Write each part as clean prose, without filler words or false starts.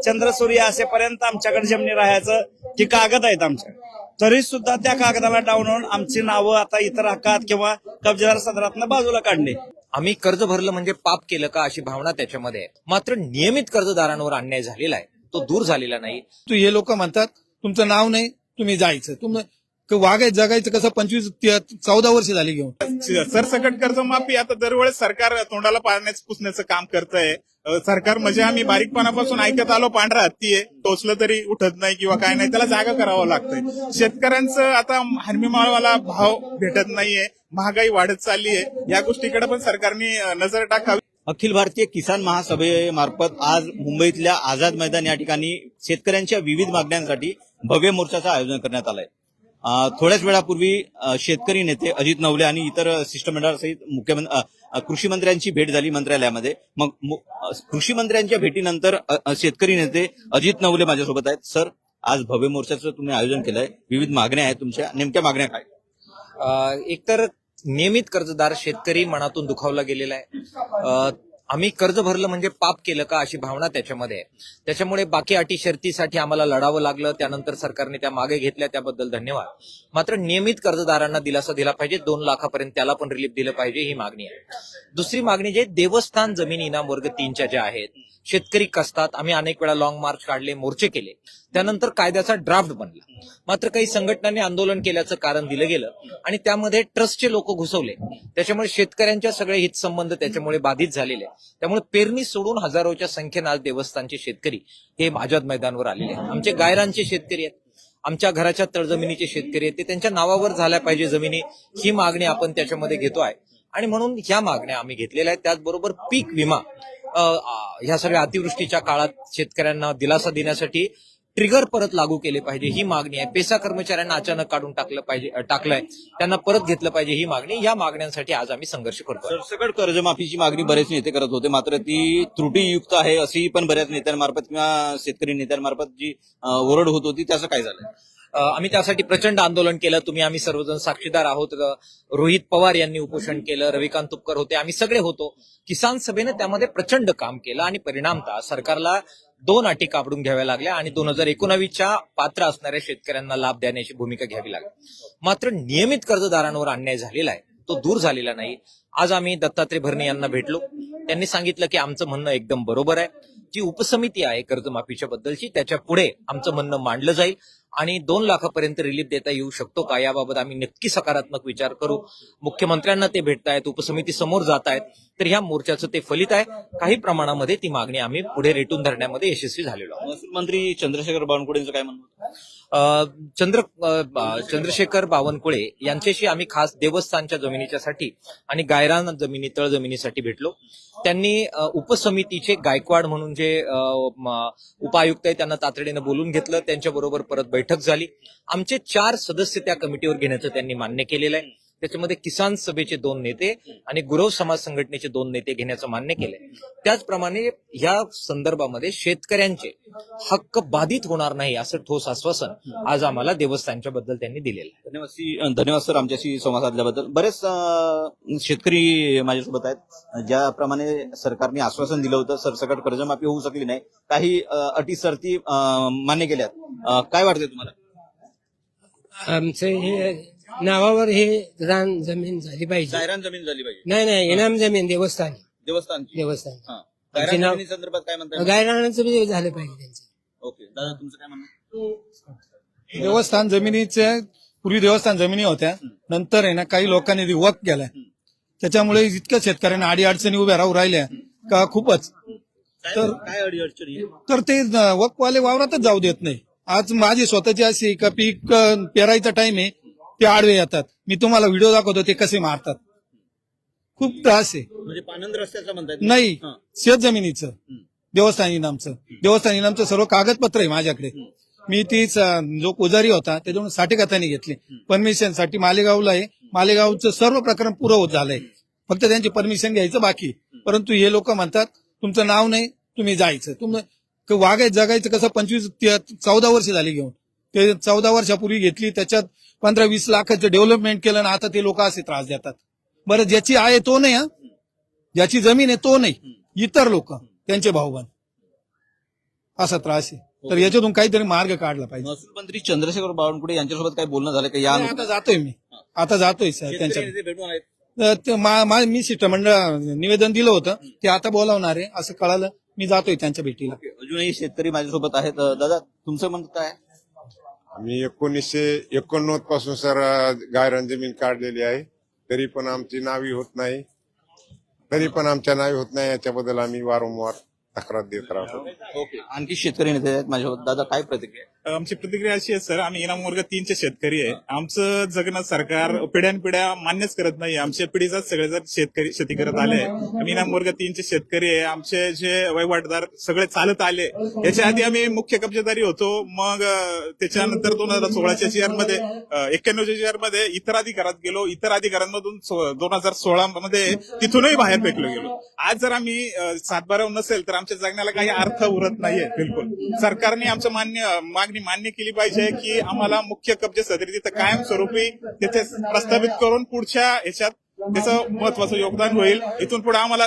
चंद्रसूर्य असेपर्यंत आमच्याकडे जमिनी राहायचं की कागद आहेत आमच्या, तरी सुद्धा त्या कागदाला डावून आमची नावं आता इतर हक्कात किंवा कब्जेदार सदरातनं बाजूला काढली. आम्ही कर्ज भरलं म्हणजे पाप केलं का अशी भावना त्याच्यामध्ये आहे. मात्र नियमित कर्जदारांवर अन्याय झालेला आहे, तो दूर झालेला नाही. हे लोक म्हणतात तुमचं नाव नाही, तुम्ही जायचं, वागायचं जगायचं कसं 14 वर्ष झाली घेऊन. सरसकट कर्जमाफी आता दरवेळेस सरकार तोंडाला पाण्याचं पुसण्याचं काम करतंय. सरकार म्हणजे आम्ही बारीकपणापासून ऐकत आलो, पांढरा हत्ती आहे, टोचलं तरी उठत नाही किंवा काय नाही, त्याला जागा करावं लागतंय. शेतकऱ्यांचं आता हरमीमाळवाला भाव भेटत नाहीये, महागाई वाढत चालली आहे, या गोष्टीकडे पण सरकारने नजर टाकावी. अखिल भारतीय किसान महासभेमार्फत आज मुंबईतल्या आझाद मैदान या ठिकाणी शेतकऱ्यांच्या विविध मागण्यांसाठी भव्य मोर्चाचं आयोजन करण्यात आलंय. थोड्याच वेळापूर्वी शेतकरी नेते अजित नवले आणि इतर शिष्टमंडळासहित कृषी मंत्र्यांची भेट झाली मंत्रालयामध्ये. मग कृषी मंत्र्यांच्या भेटीनंतर शेतकरी नेते अजित नवले माझ्यासोबत आहेत. सर, आज भव्य मोर्चाचं तुम्ही आयोजन केलंय, विविध मागण्या आहेत तुमच्या, नेमक्या मागण्या काय? एकतर नियमित कर्जदार शेतकरी मनातून दुखावला गेलेला आहे. आम्ही कर्ज भरलं म्हणजे पाप केलं का अशी भावना त्याच्यामध्ये आहे. त्याच्यामुळे बाकी अटी शर्तीसाठी आम्हाला लढावं लागलं, त्यानंतर सरकारने त्या मागे घेतल्या, त्याबद्दल धन्यवाद. मात्र नियमित कर्जदारांना दिलासा दिला पाहिजे, 2 लाखापर्यंत त्याला पण रिलीफ दिलं पाहिजे, ही मागणी आहे. दुसरी मागणी जे देवस्थान जमीन इनाम वर्ग 3च्या ज्या आहेत, शेतकरी कसतात. आम्ही अनेक वेळा लॉंग मार्च काढले, मोर्चे केले, त्यानंतर कायद्याचा ड्राफ्ट बनला. मात्र काही संघटनांनी आंदोलन केल्याचं कारण दिलं गेलं आणि त्यामध्ये ट्रस्टचे लोक घुसवले. त्याच्यामुळे शेतकऱ्यांच्या सगळे हितसंबंध त्याच्यामुळे बाधित झालेले. त्यामुळे पेरणी सोडून हजारोच्या संख्येनं आज देवस्थानचे शेतकरी हे आझाद मैदानावर आलेले आहेत. आमचे गायरांचे शेतकरी आहेत, आमच्या घराच्या तळजमिनीचे शेतकरी आहेत, ते त्यांच्या नावावर झाल्या पाहिजे जमिनी, ही मागणी आपण त्याच्यामध्ये घेतोय. आणि म्हणून ह्या मागण्या आम्ही घेतलेल्या आहेत. त्याचबरोबर पीक विमा, ह्या सगळ्या अतिवृष्टीच्या काळात शेतकऱ्यांना दिलासा देण्यासाठी ट्रिगर परत लागू केले पाहिजे, ही मागणी आहे. पेसा कर्मचाऱ्यांना अचानक काढून टाकलंय, त्यांना परत घेतलं पाहिजे, ही मागणी. या मागण्यांसाठी आज आम्ही संघर्ष करतो. सरसकट कर्जमाफीची मागणी बरेच नेते करत होते, मात्र ती त्रुटीयुक्त आहे अशी पण बऱ्याच नेत्यांमार्फत किंवा शेतकरी नेत्यांमार्फत जी ओरड होत होती, त्याचं काय झालं? आम्ही त्यासाठी प्रचंड आंदोलन केलं. आम्ही सर्वजण साक्षीदार आहोत. रोहित पवार यांनी उपोषण केलं, रविकांत तुपकर होते, आम्ही सगळे होतो. किसान सभेनं त्यामध्ये प्रचंड काम केलं आणि परिणामतः सरकारला 2 अटी काढून घ्याव्या लागल्या आणि 2019च्या पात्र असणाऱ्या शेतकऱ्यांना लाभ देण्याची भूमिका घ्यावी लागली. मात्र नियमित कर्जदारांवर अन्याय झालेला आहे, तो दूर झालेला नाही. आज आम्ही दत्तात्रय भरणे यांना भेटलो. त्यांनी सांगितलं की आमचं म्हणणं एकदम बरोबर आहे. जी उपसमिती आहे कर्जमाफीच्या बद्दलची, त्याच्या पुढे आमचं म्हणणं मांडलं जाईल आणि 2 लाखापर्यंत रिलीफ देता येऊ शकतो का, याबाबत आम्ही नक्की सकारात्मक विचार करू. मुख्यमंत्र्यांना ते भेटतायत, उपसमिती समोर जात आहेत, तर ह्या मोर्चाचं ते फलित आहे. काही प्रमाणामध्ये ती मागणी आम्ही पुढे रेटून धरण्यामध्ये यशस्वी झालेलो आहोत. महसूल मंत्री चंद्रशेखर बावनकुळेंचं काय म्हणणं? चंद्रशेखर बावनकुळे यांच्याशी आम्ही खास देवस्थानच्या जमिनीच्यासाठी आणि गायरान जमिनी तळ जमिनीसाठी भेटलो. त्यांनी उपसमितीचे गायकवाड म्हणून जे उपायुक्त आहे त्यांना तातडीनं बोलून घेतलं, त्यांच्याबरोबर परत बैठक झाली. आमचे 4 सदस्य त्या कमिटीवर घेण्याचं त्यांनी मान्य केलेलं आहे. त्याच्यामध्ये किसान सभेचे 2 नेते आणि गुरव समाज संघटनेचे 2 नेते घेण्याचं मान्य केलंय. त्याचप्रमाणे या संदर्भामध्ये शेतकऱ्यांचे हक्क बाधित होणार नाही असं ठोस आश्वासन आज आम्हाला देवस्थानच्या बद्दल त्यांनी दिलेलं आहे. धन्यवाद सर, आमच्याशी संवाद साधल्याबद्दल. बरेच शेतकरी माझ्यासोबत आहेत. ज्याप्रमाणे सरकारने आश्वासन दिलं होतं, सरसकट कर्जमाफी होऊ शकली नाही, काही अटी शर्ती मान्य केल्यात. काय वाटतंय तुम्हाला? आमचं हे नावावर हे रान जमीन झाली पाहिजे. गायरान जमीन झाली पाहिजे. नाही, इनाम जमीन देवस्थानची गायरान जमिनी संदर्भात काय म्हणतात? गायरानाचं बी झालं पाहिजे त्यांचं. ओके दादा, तुमचं काय म्हणणं? देवस्थान जमिनीच्या पूर्वी देवस्थान जमिनी होत्या, नंतर आहे ना काही लोकांनी वक केलाय, त्याच्यामुळे इतक्या शेतकऱ्यांना अडीअडचणी उभ्या राहू राहिल्या का खूपच. तर काय अडीअडचणी? तर ते वकवाले वावरातच जाऊ देत नाही. आज माझी स्वतःची अशी का पीक पेरायचा टाइम आहे, ते आडवे येतात. मी तुम्हाला व्हिडिओ दाखवतो ते कसे मारतात. खूप त्रास आहे. म्हणजे पानंद रस्त्याचं म्हणतात? नाही, शेत जमिनीचं देवस्थान इनामचं सर्व कागदपत्र आहे माझ्याकडे. मी तीच जो पुजारी होता त्याच्याकडून 60 खतांनी घेतली परमिशनसाठी. मालेगावला आहे, मालेगावचं सर्व प्रकरण पुरं होत झालंय, फक्त त्यांची परमिशन घ्यायचं बाकी. परंतु हे लोक म्हणतात तुमचं नाव नाही, तुम्ही जायचं, वागायचं जगायचं कसं 14 वर्ष झाली घेऊन. ते 14 वर्षापूर्वी घेतली, त्याच्यात 15-20 लाखाचं डेव्हलपमेंट केलं ना आता ते लोक असे त्रास देतात. बरं, ज्याची आहे तो नाही, ज्याची जमीन आहे तो नाही, इतर लोक त्यांचे भाऊबंद. असा त्रास आहे. तर याच्यातून काहीतरी मार्ग काढला पाहिजे. महसूल मंत्री चंद्रशेखर बावनकुळे यांच्यासोबत काही बोलणं झालं का या आता जातोय मी, आता जातोय सर शेतकरी त्यांच्या. नेते भेटून आहेत. तर ते मी शिष्टमंडळ निवेदन दिलं होतं, ते आता बोलावणार आहे असं कळालं. मी जातोय त्यांच्या भेटीला. अजूनही शेतकरी माझ्यासोबत आहेत. दादा, तुमचं म्हणत काय? आम्ही 1989 पासून सर गायरान जमीन काढलेली आहे, तरी पण आमची नावी होत नाही, याच्याबद्दल आम्ही वारंवार तक्रार देत राहतो. ओके, आणखी शेतकरी नेते आहेत माझ्यासोबत. दादा, काय प्रतिक्रिया? आमची प्रतिक्रिया अशी आहे सर, आम्ही इनाम वर्ग 3चे शेतकरी आहे. आमचं जगणं सरकार पिढ्यानपिढ्या मान्यच करत नाही. आमच्या पिढीचाच सगळेजण शेतकरी शेती करत आले. आम्ही इनाम वर्ग 3चे शेतकरी आहे. आमचे जे वहिवाटदार सगळे चालत आले. याच्या आधी आम्ही मुख्य कब्जेदारी होतो. मग त्याच्यानंतर 2016च्या GR मध्ये 91च्या GR मध्ये इतर अधिकारात गेलो. इतर अधिकारांमधून 2016 मध्ये तिथूनही बाहेर फेकलो गेलो. आज जर आम्ही 7/12 नसेल तर आमच्या जगण्याला काही अर्थ उरत नाहीये. बिलकुल सरकारने आमचं मागणी मान्य केली पाहिजे की आम्हाला मुख्य कब्जे सदरी तिथं कायमस्वरूपी तिथे प्रस्तावित करून पुढच्या ह्याच्यात त्याचं महत्वाचं योगदान होईल. इथून पुढे आम्हाला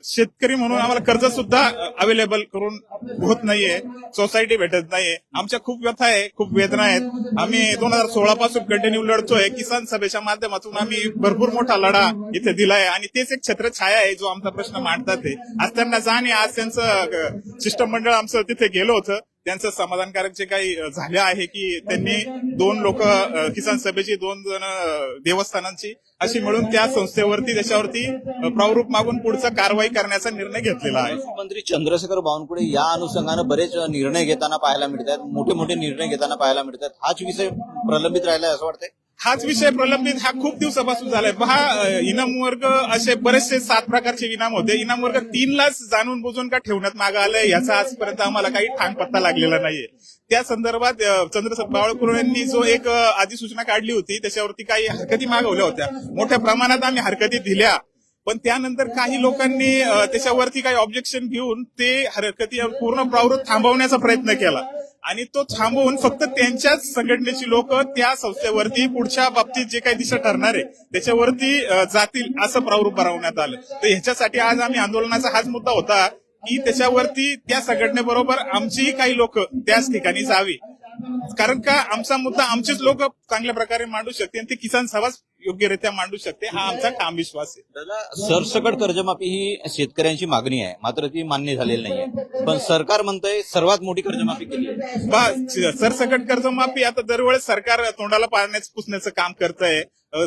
शेतकरी म्हणून आम्हाला कर्ज सुद्धा अवेलेबल करून होत नाहीये, सोसायटी भेटत नाहीये. आमच्या खूप व्यथा आहे, खूप वेदना आहेत. आम्ही 2016 पासून कंटिन्यू लढतोय. किसान सभेच्या माध्यमातून आम्ही भरपूर मोठा लढा इथे दिलाय आणि तेच एक छत्रछाया आहे जो आमचा प्रश्न मांडतात ते. आज त्यांना जाणे, आज त्यांचं शिष्टमंडळ आमचं तिथे गेलो होतं. त्यांचं समाधानकारक जे काही झाले आहे की त्यांनी 2 लोक किसान सभेची 2 जण देवस्थानांची अशी मिळून त्या संस्थेवरती त्याच्यावरती प्रारूप मागून पुढचा कारवाई करण्याचा निर्णय घेतलेला आहे. मंत्री चंद्रशेखर बावनकुळे या अनुषंगानं बरेच निर्णय घेताना पाहायला मिळतात, मोठे मोठे निर्णय घेताना पाहायला मिळतात. हाच विषय प्रलंबित राहिलाय असं वाटतंय? हाच विषय प्रलंबित हा खूप दिवसापासून झालाय. पहा, इनाम वर्ग असे बरेचसे 7 प्रकारचे इनाम होते. इनाम वर्ग 3लाच जाणून बुजून का ठेवण्यात मागं आलंय याचा आजपर्यंत आम्हाला काही ठाम पत्ता लागलेला नाहीये. त्या संदर्भात चंद्रशेखर बावनकुळे यांनी जो एक अधिसूचना काढली होती त्याच्यावरती काही हरकती मागवल्या होत्या. मोठ्या प्रमाणात आम्ही हरकती दिल्या, पण त्यानंतर काही लोकांनी त्याच्यावरती काही ऑब्जेक्शन घेऊन ते हरकती पूर्ण प्रारूप थांबवण्याचा प्रयत्न केला आणि तो थांबवून फक्त त्यांच्याच संघटनेची लोक त्या संस्थेवरती पुढच्या बाबतीत जे काही दिशा ठरणार आहे त्याच्यावरती जातील असं प्रारूप बनवण्यात आलं. तर ह्याच्यासाठी आज आम्ही आंदोलनाचा हाच मुद्दा होता की त्याच्यावरती त्या संघटनेबरोबर आमचीही काही लोक त्याच ठिकाणी जावी, कारण का आमचा मुद्दा आमचेच लोक चांगल्या प्रकारे मांडू शकते आणि ते किसान सभाच योग्यरित्या मांडू शकते, हा आमचा ठाम विश्वास आहे. दादा, सरसकट कर्जमाफी ही शेतकऱ्यांची मागणी आहे, मात्र ती मान्य झालेली नाहीये. पण सरकार म्हणतंय सर्वात मोठी कर्जमाफी केली आहे. सरसकट कर्जमाफी आता दरवेळेस सरकार तोंडाला पाण्याचं पुसण्याचं काम करतंय.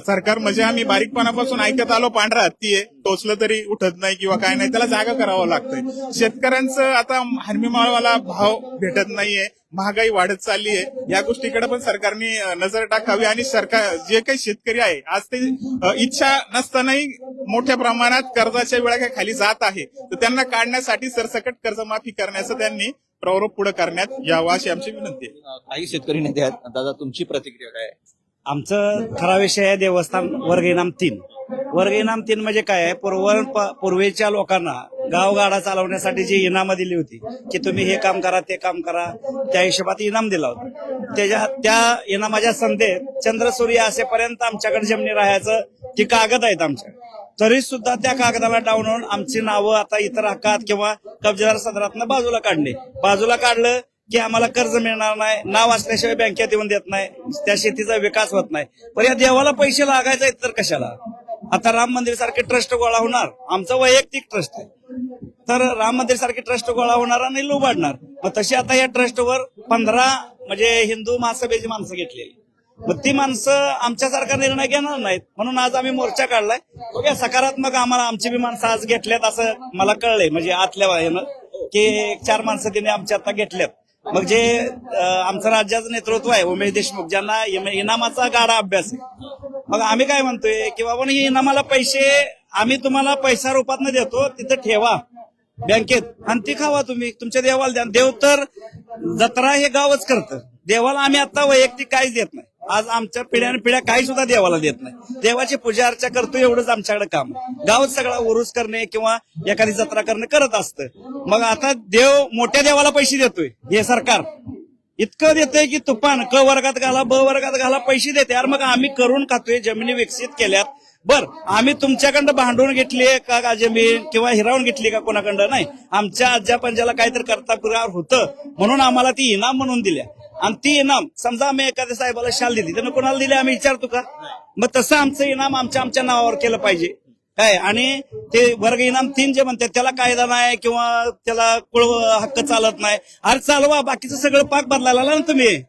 सरकार म्हणजे आम्ही बारीकपणापासून ऐकत आलो, पांढरा हत्ती आहे, टोचलं तरी उठत नाही किंवा काय नाही, त्याला जागा करावं लागतंय. शेतकऱ्यांचं आता हरमीमाळवाला भाव भेटत नाहीये, महागाई वाढत चालली आहे. या गोष्टीकडे पण सरकारने नजर टाकावी आणि सरकार जे काही शेतकरी आहे आज ते इच्छा नसतानाही मोठ्या प्रमाणात कर्जाच्या वेळा काही खाली जात आहे, तर त्यांना काढण्यासाठी सरसकट कर्जमाफी करण्याचं त्यांनी प्रारूप पुढे करण्यात यावं अशी आमची विनंती आहे. काही शेतकरी नेते आहेत. दादा, तुमची प्रतिक्रिया काय आहे? आमचं खरा विषय आहे देवस्थान वर्ग इनाम 3. वर्ग इनाम 3 म्हणजे काय आहे, पूर्वीच्या लोकांना गावगाडा चालवण्यासाठी जी इनामं दिली होती की तुम्ही हे काम करा ते काम करा, त्या हिशोबात इनाम दिला होता. त्या इनामाच्या संधेत चंद्रसूर्य असेपर्यंत आमच्याकडे जमिनी राहायचं ती कागद आहेत आमच्या, तरी सुद्धा त्या कागदाला डावून आमची नावं आता इतर हक्कात किंवा कब्जेदार सदरातनं बाजूला काढलं की आम्हाला कर्ज मिळणार नाही, नाव असल्याशिवाय बँकेत येऊन देत नाही, त्या शेतीचा विकास होत नाही. पण या देवाला पैसे लागायचे आहेत तर कशाला? आता राम मंदिर सारखे ट्रस्ट गोळा होणार, आमचं वैयक्तिक ट्रस्ट आहे, तर राम मंदिर सारखे ट्रस्ट गोळा होणार आणि लुबाडणार. मग तशी आता या ट्रस्टवर 15 म्हणजे हिंदू महासभेची माणसं घेतलेली, मग ती माणसं आमच्यासारखा निर्णय घेणार नाहीत. म्हणून आज आम्ही मोर्चा काढलाय. बघा, सकारात्मक आम्हाला आमची बी माणसं आज घेतल्यात असं मला कळलंय, म्हणजे आतल्या ह्यानं की 4 माणसं तिने आमच्या आता घेतल्यात. मग जे आमचं राज्याचं नेतृत्व आहे उमेश देशमुख, ज्यांना इनामाचा गाडा अभ्यास आहे, मग आम्ही काय म्हणतोय की बाबा ही इनामाला पैसे आम्ही तुम्हाला पैसा रूपात देतो, तिथं ठेवा बँकेत आणि ती खावा तुम्ही, तुमच्या देवाला द्या. देव तर जत्रा हे गावच करतं, देवाला आम्ही आता वैयक्तिक काहीच देत नाही. आज आमच्या पिढ्या काही सुद्धा देवाला देत नाही. देवाची पूजा अर्चा करतो एवढंच आमच्याकडे काम. गावच सगळा उरूस करणे किंवा एखादी जत्रा करणे करत असतं. मग आता देव मोठ्या देवाला पैसे देतोय, हे सरकार इतकं देतंय की तुफान क वर्गात घाला ब वर्गात घाला पैसे देते. यार मग आम्ही करून खातोय, जमिनी विकसित केल्यात, बर आम्ही तुमच्याकडं भांडून घेतली का जमीन किंवा हिरावून घेतली का कोणाकडं नाही. आमच्या आज्या पंजाला काहीतरी करता पुरावर होतं म्हणून आम्हाला ती इनाम म्हणून दिल्या. आणि ती इनाम समजा आम्ही एखाद्या साहेबाला शाल दिली त्यानं कोणाला दिली आम्ही विचारतो का? मग तसं आमचं इनाम आमच्या नावावर केलं पाहिजे काय. आणि ते वर्ग इनाम 3 जे म्हणतात त्याला कायदा नाही किंवा त्याला कुळ हक्क चालत नाही. अरे चालवा, बाकीचं सगळं पाक बदलायला ना तुम्ही.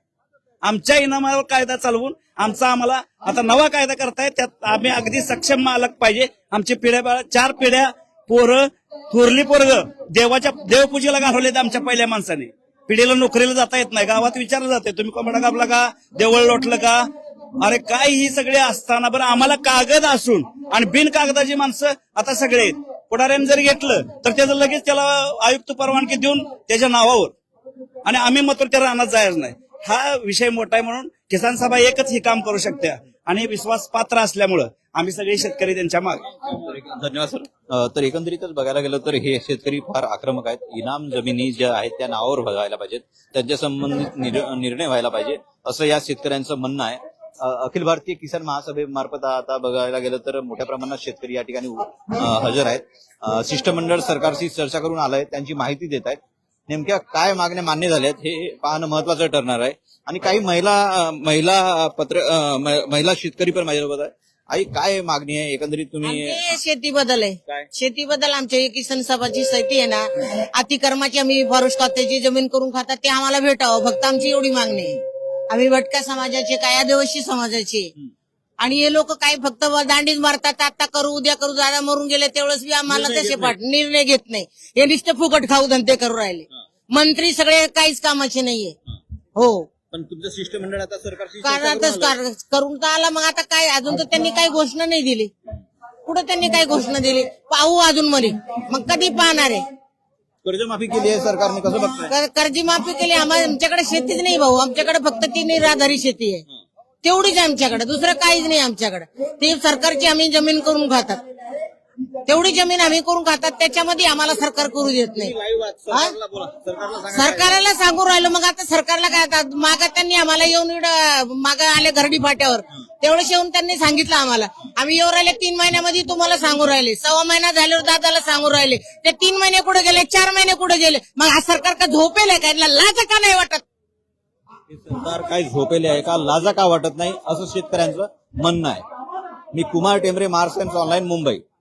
आमच्या इनामावर कायदा चालवून आम्हाला आता नवा कायदा करताय त्यात आम्ही अगदी सक्षम मालक पाहिजे. आमची पिढ्या 4 पिढ्या पोरं थोरली पोरग देवपूजेला घालवलेत आमच्या पहिल्या माणसाने. पिढीला नोकरीला जाता येत नाही. गावात विचारलं जाते तुम्ही कोंबडा कापला का, देवळ लोटलं का. अरे काय ही सगळे असताना बरं आम्हाला कागद असून आणि बिन कागदाची माणसं आता सगळे आहेत. पुढाऱ्याने जर घेतलं तर त्याचं लगेच त्याला आयुक्त परवानगी देऊन त्याच्या नावावर आणि आम्ही मात्र त्या रानात जायचं नाही. हा विषय मोठा आहे म्हणून किसान सभा एकच हे काम करू शकते आणि विश्वास पात्र असल्यामुळं आम्ही सगळे शेतकरी त्यांच्या मागे. धन्यवाद सर. तर एकंदरीतच बघायला गेलं तर हे शेतकरी फार आक्रमक आहेत. इनाम जमिनी ज्या आहेत त्या नावावर व्हायला पाहिजेत, त्यांच्या संबंधित निर्णय व्हायला पाहिजे असं या शेतकऱ्यांचं म्हणणं आहे. अखिल भारतीय किसान महासभेमार्फत आता बघायला गेलं तर मोठ्या प्रमाणात शेतकरी या ठिकाणी हजर आहेत. शिष्टमंडळ सरकारशी चर्चा करून आलंय, त्यांची माहिती देत आहेत. नेमक्या काय मागण्या मान्य झाल्यात हे पाहणं महत्वाचं ठरणार आहे. आणि काही महिला शेतकरी पण माझ्यासोबत आहे. आई काय मागणी आहे एकंदरीत तुम्ही? शेतीबद्दल आहे. काय? शेतीबद्दल आमच्या किसान सभाची समिती आहे ना, अतिक्रमाची आम्ही फॉरेस्ट खात्याची जमीन करून खातात ते आम्हाला भेटावं, फक्त आमची एवढी मागणी आहे. आम्ही भटक्या समाजाचे काय आदिवासी समाजाचे आणि हे लोक काय फक्त दांडीच मारतात, आता करू उद्या करू, दादा मरून गेले तेवढंच बी आम्हाला तसे निर्णय घेत नाही. हे नुसते फुकट खाऊ धंदे करू राहिले. मंत्री सगळे काहीच कामाचे नाहीये. हो पण तुमचं शिष्टमंडळ आता सरकारशी करून तर आला, मग आता काय अजून तर त्यांनी काही घोषणा नाही दिली. कुठं त्यांनी काही घोषणा दिली पाहू अजून मध्ये, मग कधी पाहणार आहे? कर्जमाफी केली आहे सरकारने, कसं बघताय? कर्जमाफी केली. आमच्याकडे शेतीच नाही भाऊ, आमच्याकडे फक्त ती निराधारी शेती आहे तेवढीच आमच्याकडे, दुसरं काहीच नाही आमच्याकडे. ती सरकारची आम्ही जमीन करून खातात, तेवढी जमीन आम्ही करून खातात, त्याच्यामध्ये आम्हाला सरकार करू देत नाही. सरकारला सांगू राहिलो, मग आता सरकारला काय माग त्यांनी आम्हाला येऊन माग आले घरडी फाट्यावर तेवढे येऊन त्यांनी सांगितलं आम्हाला. आम्ही येऊन राहिले 3 महिन्यामध्ये तुम्हाला सांगू राहिले, 1.25 महिना झाल्यावर दादाला सांगू राहिले. ते 3 महिने कुठे गेले, 4 महिने कुठे गेले. मग हा सरकार का झोपेल काय, लाज का नाही वाटत? सरकार काय झोपेले आहे का, लाजा का वाटत नाही असं शेतकऱ्यांचं म्हणणं आहे. मी कुमार टेंबरे, महाराष्ट्र टाइम्स ऑनलाईन, मुंबई.